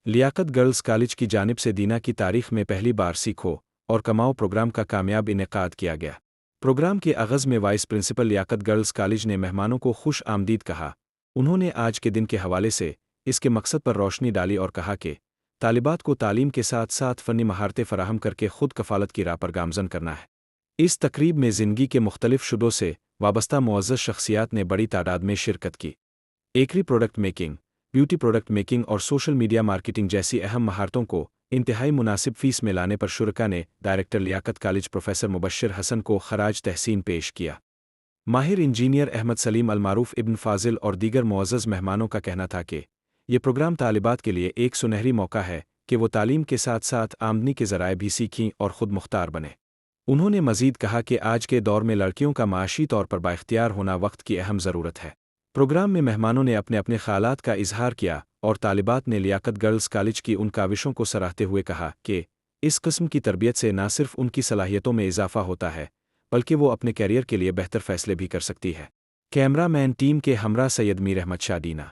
Liaquat girls college की जानिब से दीना की तारीख में पहली बार सीखो और कमाओ प्रोग्राम का कामयाब इनेकाद किया गया। प्रोग्राम के आग़ाज़ में vice principal Liaquat girls college ने मेहमानों को खुश आमदीद कहा। उन्होंने आज के दिन के हवाले से इसके मकसद पर रोशनी डाली और कहा कि तालिबात को तालीम के साथ साथ फ़नी महारतें फ़राहम करके खुद कफ़ालत की राह पर गामज़न करना है। इस तकरीब में ज़िंदगी के मुख्तलिफ शुबों से वाबस्ता मुअज़्ज़ज़ शख्सियात ने बड़ी तादाद में शिरकत की। एकरी product making, beauty product making और सोशल मीडिया मार्केटिंग जैसी अहम महारतों को इंतहाई मुनासिब फ़ीस में लाने पर शुरका ने director Liaquat college professor Mubashir Hasan को खराज तहसीन पेश किया। माहिर इंजीनियर अहमद सलीम अलमारूफ इब्न फाजिल और दीगर मुअज़्ज़ज़ मेहमानों का कहना था कि ये प्रोग्राम तालिबात के लिए एक सुनहरी मौका है कि वो तालीम के साथ साथ आमदनी के ज़राए भी सीखें और ख़ुद मुख्तार बने। उन्होंने मज़ीद कहा कि आज के दौर में लड़कियों का माशी तौर पर बाइख्तियार होना वक्त की अहम ज़रूरत है। प्रोग्राम में मेहमानों ने अपने अपने ख़यालात का इजहार किया और तालिबात ने लियाकत गर्ल्स कॉलेज की उन काविशों को सराहते हुए कहा कि इस किस्म की तरबियत से न सिर्फ उनकी सलाहियतों में इजाफ़ा होता है बल्कि वो अपने कैरियर के लिए बेहतर फ़ैसले भी कर सकती है। कैमरा मैन टीम के हमरा सैयद मीर अहमद शाह, दीना।